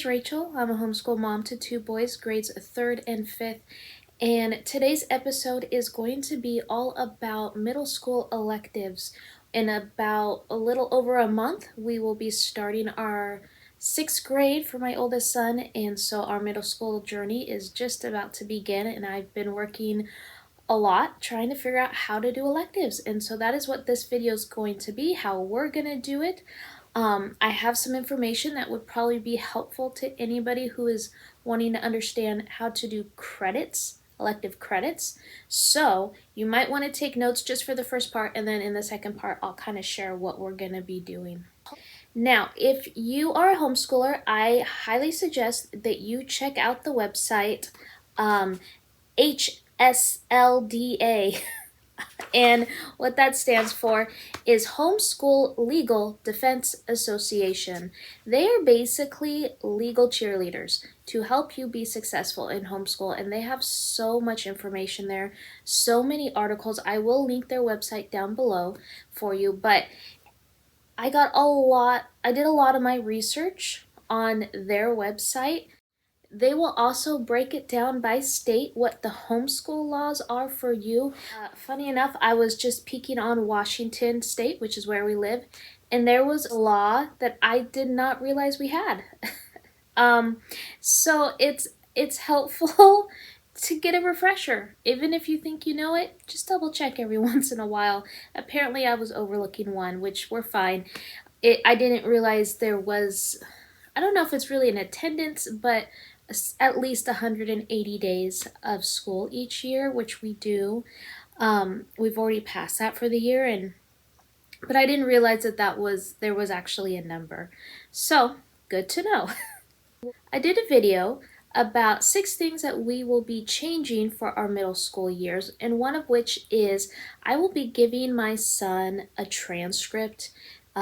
is Rachel. I'm a homeschool mom to two boys, grades 3rd and 5th. And today's episode is going to be all about middle school electives. In about a little over a month, we will be starting our 6th grade for my oldest son. And so our middle school journey is just about to begin. And I've been working a lot trying to figure out how to do electives. And so that is what this video is going to be, how we're going to do it. I have some information that would probably be helpful to anybody who is wanting to understand how to do credits, elective credits. So you might want to take notes just for the first part, and then in the second part, I'll kind of share what we're going to be doing. Now, if you are a homeschooler, I highly suggest that you check out the website HSLDA. And what that stands for is Homeschool Legal Defense Association. They are basically legal cheerleaders to help you be successful in homeschool, and they have so much information there, so many articles. I will link their website down below for you, but I did a lot of my research on their website. They will also break it down by state what the homeschool laws are for you. Funny enough, I was just peeking on Washington State, which is where we live, and there was a law that I did not realize we had. So it's helpful to get a refresher. Even if you think you know it, just double check every once in a while. Apparently I was overlooking one, which we're fine. I didn't realize there was, I don't know if it's really an attendance, but at least 180 days of school each year, which we do. We've already passed that for the year, but I didn't realize that there was actually a number. So good to know. I did a video about 6 things that we will be changing for our middle school years, and one of which is I will be giving my son a transcript.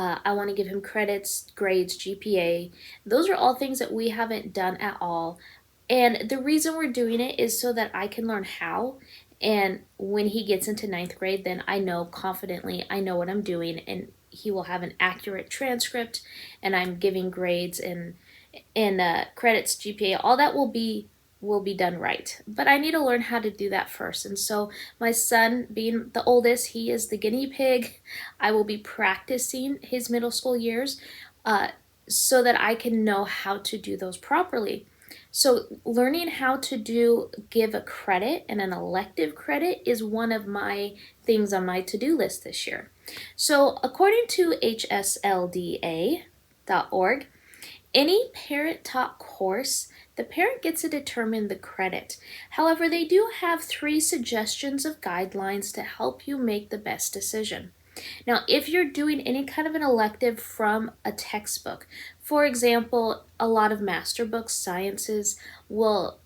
I want to give him credits, grades, GPA. Those are all things that we haven't done at all. And the reason we're doing it is so that I can learn how. And when he gets into 9th grade, then I know confidently, I know what I'm doing, and he will have an accurate transcript, and I'm giving grades and credits, GPA, all that will be done right. But I need to learn how to do that first. And so my son, being the oldest, he is the guinea pig. I will be practicing his middle school years so that I can know how to do those properly. So learning how to give a credit and an elective credit is one of my things on my to-do list this year. So according to HSLDA.org, any parent-taught course, the parent gets to determine the credit. However, they do have 3 suggestions of guidelines to help you make the best decision. Now, if you're doing any kind of an elective from a textbook, for example, a lot of master books, sciences will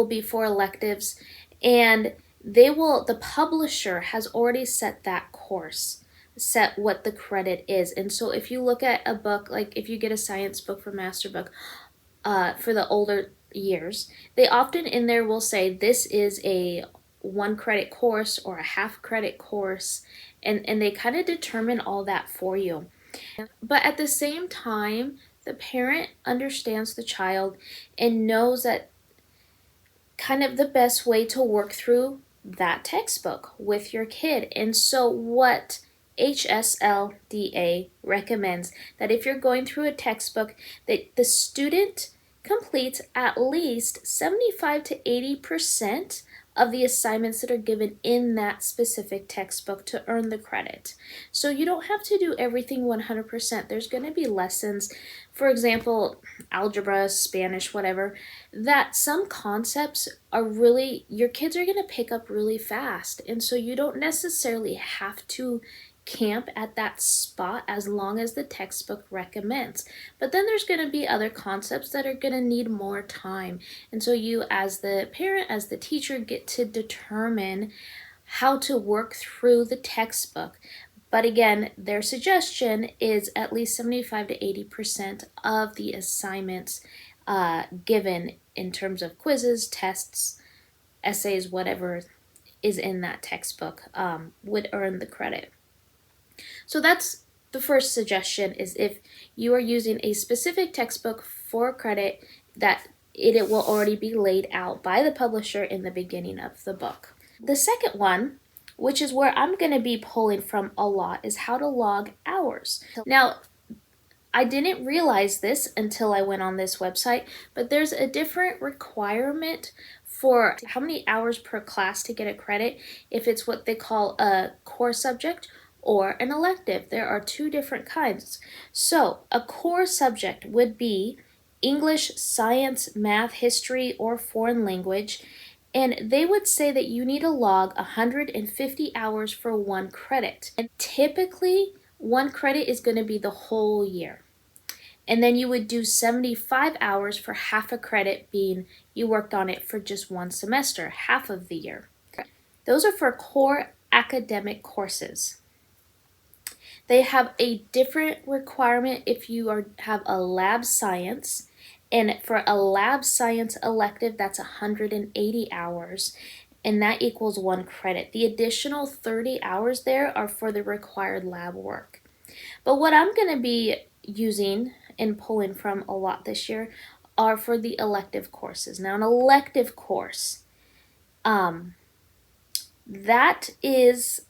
be for electives, and the publisher has already set that course, set what the credit is. And so if you look at a book, like if you get a science book for master book for the older years, they often in there will say this is a 1 credit course or a half credit course, and they kind of determine all that for you. But at the same time, the parent understands the child and knows that kind of the best way to work through that textbook with your kid. And so what HSLDA recommends that if you're going through a textbook, that the student completes at least 75 to 80% of the assignments that are given in that specific textbook to earn the credit. So you don't have to do everything 100%. There's going to be lessons, for example, algebra, Spanish, whatever, that some concepts are really, your kids are going to pick up really fast. And so you don't necessarily have to camp at that spot as long as the textbook recommends. But then there's going to be other concepts that are going to need more time. And so you as the parent, as the teacher, get to determine how to work through the textbook. But again, their suggestion is at least 75 to 80% of the assignments given in terms of quizzes, tests, essays, whatever is in that textbook would earn the credit. So that's the first suggestion is if you are using a specific textbook for credit, that it will already be laid out by the publisher in the beginning of the book. The second one, which is where I'm going to be pulling from a lot, is how to log hours. Now, I didn't realize this until I went on this website, but there's a different requirement for how many hours per class to get a credit if it's what they call a core subject or an elective. There are two different kinds. So a core subject would be English, science, math, history, or foreign language, and they would say that you need to log 150 hours for 1 credit. And typically, 1 credit is going to be the whole year. And then you would do 75 hours for half a credit, being you worked on it for just 1 semester, half of the year. Those are for core academic courses. They have a different requirement if you have a lab science. And for a lab science elective, that's 180 hours. And that equals 1 credit. The additional 30 hours there are for the required lab work. But what I'm going to be using and pulling from a lot this year are for the elective courses. Now, an elective course, that is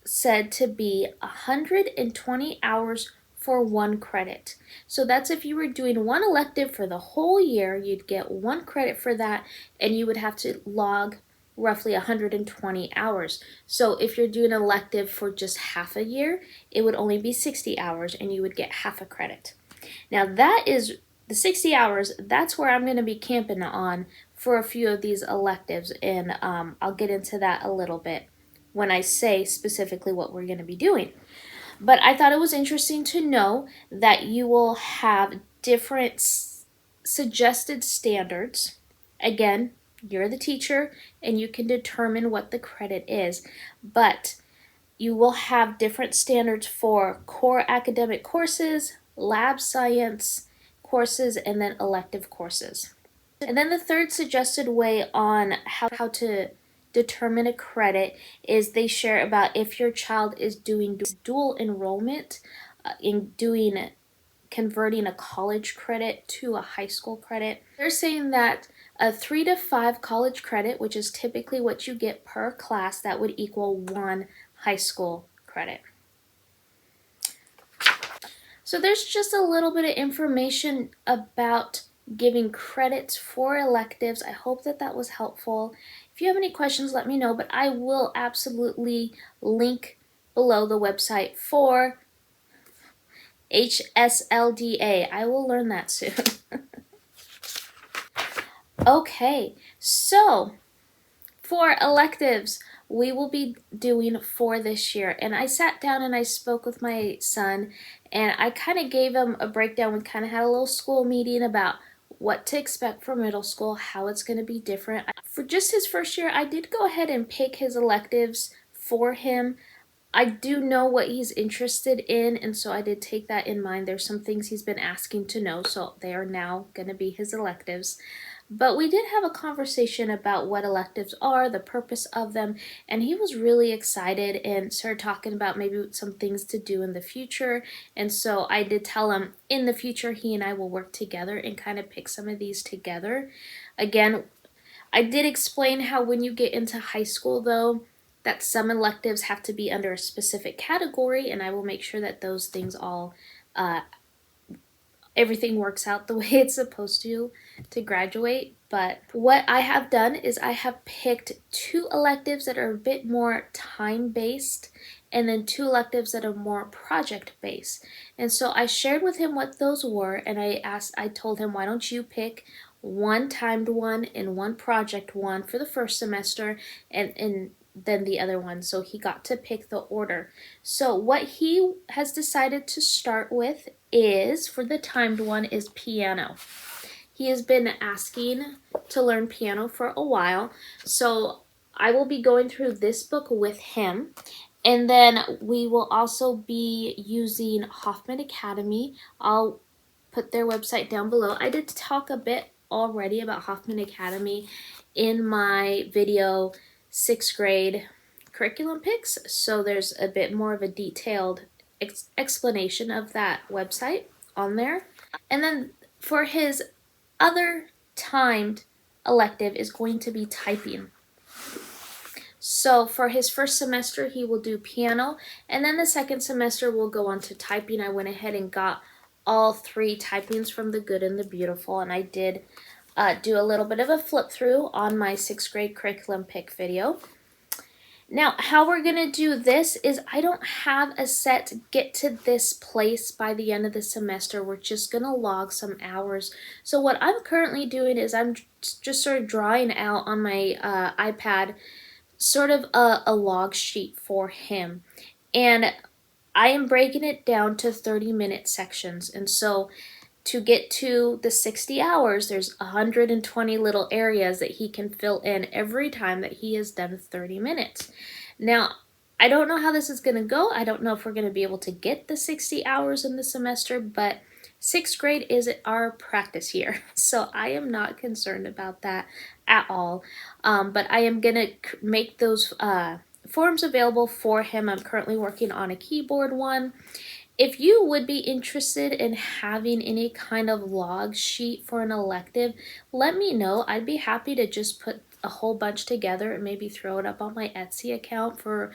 said to be 120 hours for 1 credit. So that's if you were doing one elective for the whole year, you'd get 1 credit for that, and you would have to log roughly 120 hours. So if you're doing an elective for just half a year, it would only be 60 hours and you would get half a credit. Now that is the 60 hours, that's where I'm going to be camping on for a few of these electives, and I'll get into that a little bit when I say specifically what we're going to be doing. But I thought it was interesting to know that you will have different suggested standards. Again, you're the teacher and you can determine what the credit is, but you will have different standards for core academic courses, lab science courses, and then elective courses. And then the third suggested way on how to determine a credit is they share about if your child is doing dual enrollment in converting a college credit to a high school credit. They're saying that a 3 to 5 college credit, which is typically what you get per class, that would equal 1 high school credit. So there's just a little bit of information about giving credits for electives. I hope that was helpful. If you have any questions, let me know, but I will absolutely link below the website for HSLDA. I will learn that soon. Okay, so for electives, we will be doing 4 this year. And I sat down and I spoke with my son, and I kind of gave him a breakdown. We kind of had a little school meeting about what to expect for middle school, how it's going to be different. For just his first year, I did go ahead and pick his electives for him. I do know what he's interested in, and so I did take that in mind. There's some things he's been asking to know, so they are now going to be his electives. But we did have a conversation about what electives are, the purpose of them, and he was really excited and started talking about maybe some things to do in the future. And so I did tell him in the future he and I will work together and kind of pick some of these together. Again, I did explain how when you get into high school, though, that some electives have to be under a specific category, and I will make sure that those things all everything works out the way it's supposed to graduate. But what I have done is I have picked 2 electives that are a bit more time-based, and then 2 electives that are more project-based. And so I shared with him what those were, and I told him, why don't you pick 1 timed one and 1 project one for the first semester, and then the other one. So he got to pick the order. So what he has decided to start with is, for the timed one, is piano. He has been asking to learn piano for a while, so I will be going through this book with him. And then we will also be using Hoffman Academy. I'll put their website down below. I did talk a bit already about Hoffman Academy in my video 6th grade curriculum picks, so there's a bit more of a detailed explanation of that website on there. And then for his other timed elective is going to be typing. So for his first semester, he will do piano, and then the second semester will go on to typing. I went ahead and got all 3 typings from the Good and the Beautiful, and I did do a little bit of a flip through on my 6th grade curriculum pick video. Now, how we're going to do this is I don't have a set get to this place by the end of the semester. We're just going to log some hours. So what I'm currently doing is I'm just sort of drawing out on my iPad sort of a log sheet for him. And I am breaking it down to 30-minute sections. And so to get to the 60 hours, there's 120 little areas that he can fill in every time that he has done 30 minutes. Now, I don't know how this is going to go. I don't know if we're going to be able to get the 60 hours in the semester, but 6th grade is our practice year, so I am not concerned about that at all. But I am going to make those forms available for him. I'm currently working on a keyboard one. If you would be interested in having any kind of log sheet for an elective, let me know. I'd be happy to just put a whole bunch together and maybe throw it up on my Etsy account for,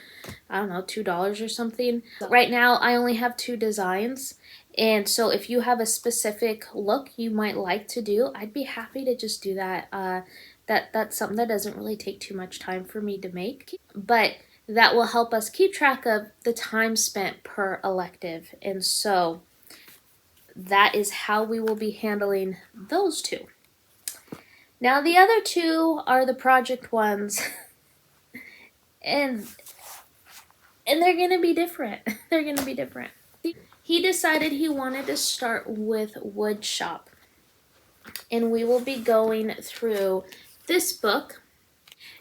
I don't know, $2 or something. Right now, I only have 2 designs. And so if you have a specific look you might like to do, I'd be happy to just do that. That's something that doesn't really take too much time for me to make. But that will help us keep track of the time spent per elective. And so that is how we will be handling those 2. Now the other 2 are the project ones. and they're going to be different. They're going to be different. He decided he wanted to start with wood shop. And we will be going through this book.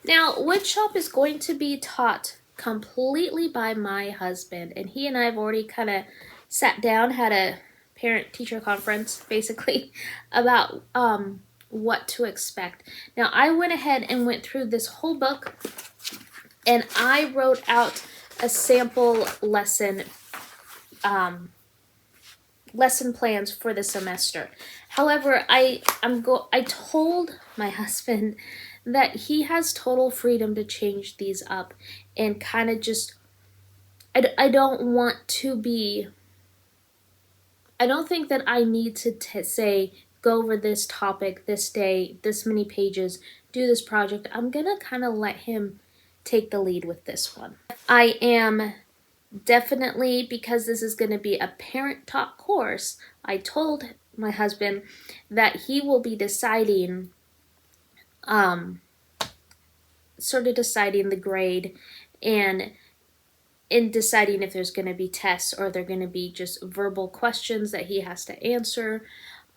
Now, woodshop is going to be taught completely by my husband, and he and I have already kind of sat down, had a parent-teacher conference, basically, about what to expect. Now, I went ahead and went through this whole book, and I wrote out a sample lesson plans for the semester. However, I told my husband that he has total freedom to change these up and kind of just, I don't want to be, I don't think that I need to say, go over this topic this day, this many pages, do this project. I'm gonna kind of let him take the lead with this one. I am definitely, because this is going to be a parent-taught course, I told my husband that he will be deciding, sort of deciding the grade and in deciding if there's going to be tests or they're going to be just verbal questions that he has to answer.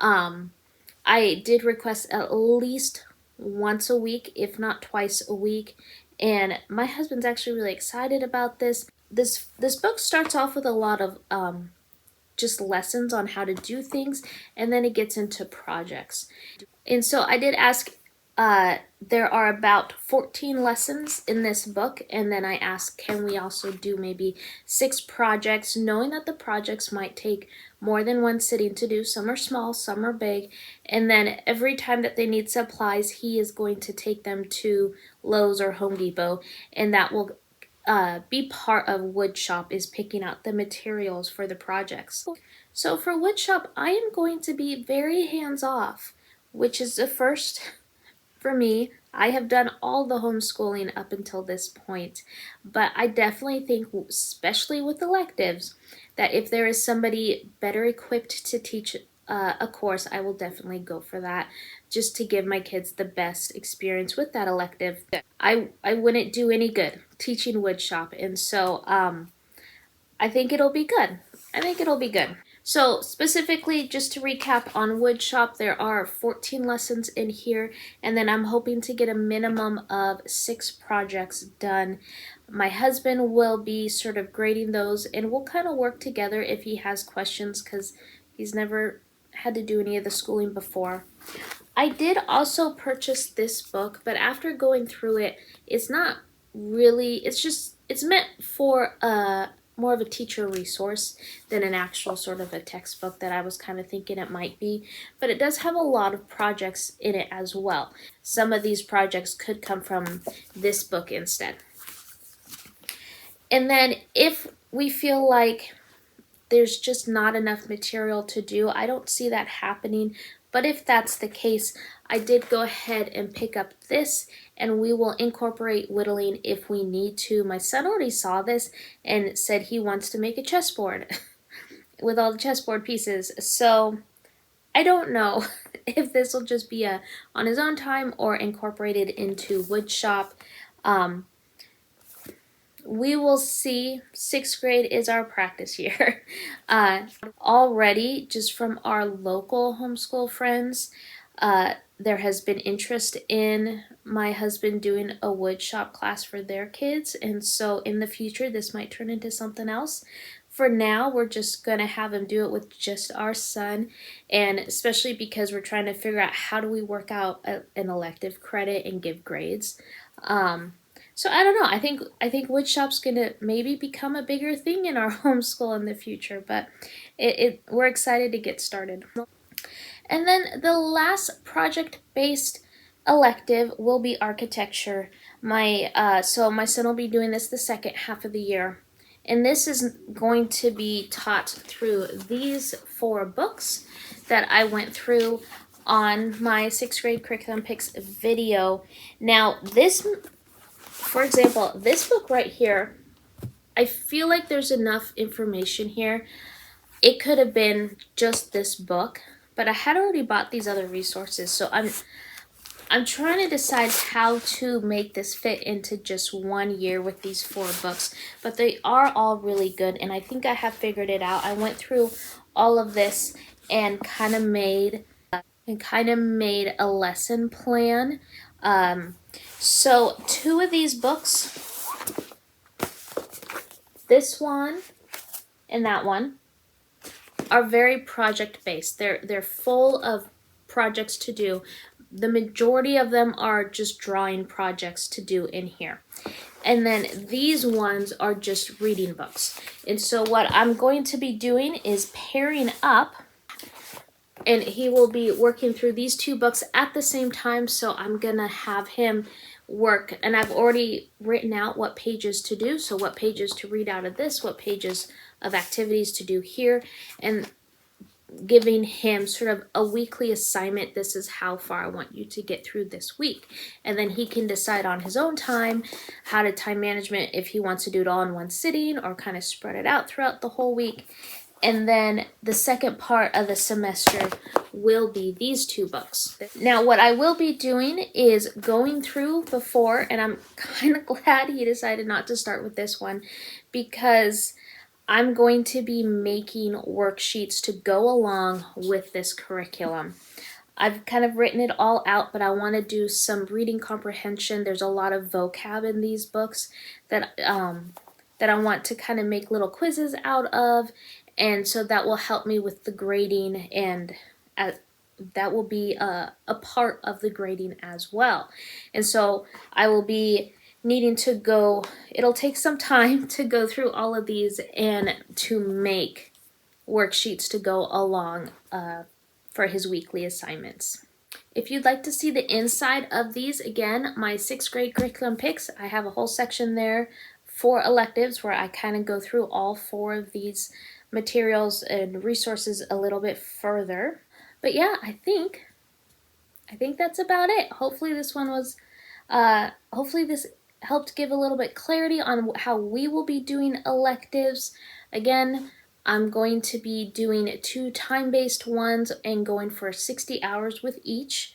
I did request at least once a week, if not twice a week, and my husband's actually really excited about this. This book starts off with a lot of just lessons on how to do things, and then it gets into projects. And so I did ask, there are about 14 lessons in this book, and then I asked, can we also do maybe 6 projects, knowing that the projects might take more than one sitting to do. Some are small, some are big, and then every time that they need supplies, he is going to take them to Lowe's or Home Depot, and that will be part of woodshop, is picking out the materials for the projects. So for woodshop, I am going to be very hands-off, which is the first for me. I have done all the homeschooling up until this point, but I definitely think, especially with electives, that if there is somebody better equipped to teach a course, I will definitely go for that, just to give my kids the best experience with that elective. I wouldn't do any good teaching woodshop, and so I think it'll be good. I think it'll be good. So specifically, just to recap on woodshop, there are 14 lessons in here, and then I'm hoping to get a minimum of 6 projects done. My husband will be sort of grading those, and we'll kind of work together if he has questions, because he's never had to do any of the schooling before. I did also purchase this book, but after going through it, it's not really, it's meant for more of a teacher resource than an actual sort of a textbook that I was kind of thinking it might be. But it does have a lot of projects in it as well. Some of these projects could come from this book instead. And then if we feel like there's just not enough material to do, I don't see that happening. But if that's the case, I did go ahead and pick up this, and we will incorporate whittling if we need to. My son already saw this and said he wants to make a chessboard with all the chessboard pieces. So I don't know if this will just be on his own time or incorporated into woodshop. We will see. 6th grade is our practice year. Already, just from our local homeschool friends, there has been interest in my husband doing a woodshop class for their kids, and so in the future this might turn into something else. For now, we're just going to have him do it with just our son, and especially because we're trying to figure out how do we work out an elective credit and give grades. So I don't know. I think woodshop's gonna maybe become a bigger thing in our homeschool in the future, but we're excited to get started. And then the last project-based elective will be architecture. So my son will be doing this the second half of the year, and this is going to be taught through these 4 books that I went through on my 6th grade curriculum picks video. Now this, for example, this book right here, I feel like there's enough information here. It could have been just this book, but I had already bought these other resources, so I'm trying to decide how to make this fit into just 1 year with these 4 books, but they are all really good, and I think I have figured it out. I went through all of this and kind of made a lesson plan. So 2 of these books, this one and that one, are very project-based. They're full of projects to do. The majority of them are just drawing projects to do in here. And then these ones are just reading books. And so what I'm going to be doing is pairing up, and he will be working through these 2 books at the same time. So I'm gonna have him work, and I've already written out what pages to do, so what pages to read out of this, what pages of activities to do here, and giving him sort of a weekly assignment. This is how far I want you to get through this week, and then he can decide on his own time how to time management, if he wants to do it all in one sitting or kind of spread it out throughout the whole week. And then the second part of the semester will be these 2 books. Now, what I will be doing is going through before, and I'm kind of glad he decided not to start with this one, because I'm going to be making worksheets to go along with this curriculum. I've kind of written it all out, but I want to do some reading comprehension. There's a lot of vocab in these books that I want to kind of make little quizzes out of, and so that will help me with the grading, and that will be a part of the grading as well. And so I will be needing to go, it'll take some time to go through all of these and to make worksheets to go along for his weekly assignments. If you'd like to see the inside of these, again, my 6th grade curriculum picks, I have a whole section there for electives where I kind of go through all 4 of these materials and resources a little bit further. But yeah, I think that's about it. Hopefully this one was hopefully this helped give a little bit clarity on how we will be doing electives. Again, I'm going to be doing 2 time-based ones and going for 60 hours with each,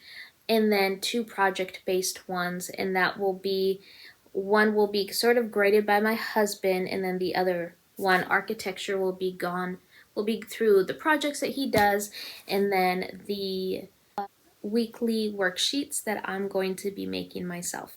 and then 2 project-based ones, and that will be, one will be sort of graded by my husband, and then the other one, architecture, will be through the projects that he does, and then the weekly worksheets that I'm going to be making myself.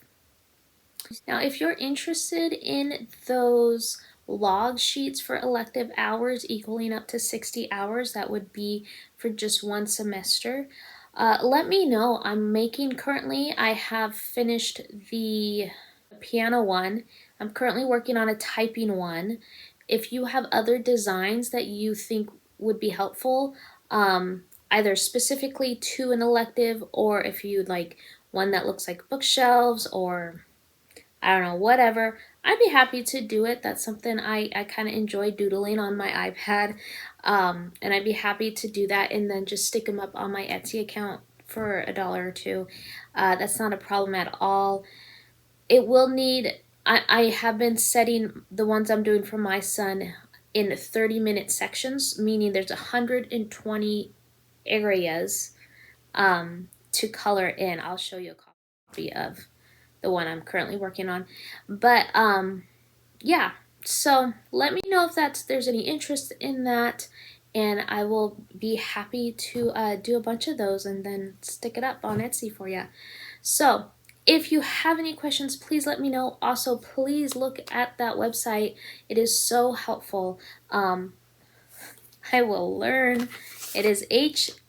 Now, if you're interested in those log sheets for elective hours equaling up to 60 hours, that would be for just 1 semester, let me know. Currently I have finished the piano one. I'm currently working on a typing one. if you have other designs that you think would be helpful, either specifically to an elective, or if you'd like one that looks like bookshelves, or I don't know, whatever, I'd be happy to do it. That's something I kind of enjoy doodling on my iPad. And I'd be happy to do that and then just stick them up on my Etsy account for $1 or $2. That's not a problem at all. It will need, I have been setting the ones I'm doing for my son in 30-minute sections, meaning there's 120 areas to color in. I'll show you a copy of the one I'm currently working on. But yeah, so let me know if there's any interest in that, and I will be happy to do a bunch of those and then stick it up on Etsy for you. So if you have any questions, please let me know. Also, please look at that website. It is so helpful. I will learn. It is HSLDA.org.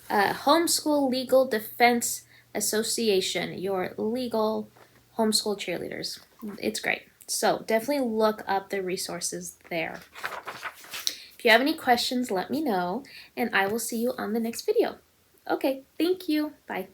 Homeschool Legal Defense Association, your legal homeschool cheerleaders. It's great. So definitely look up the resources there. If you have any questions, let me know, and I will see you on the next video. Okay, thank you. Bye.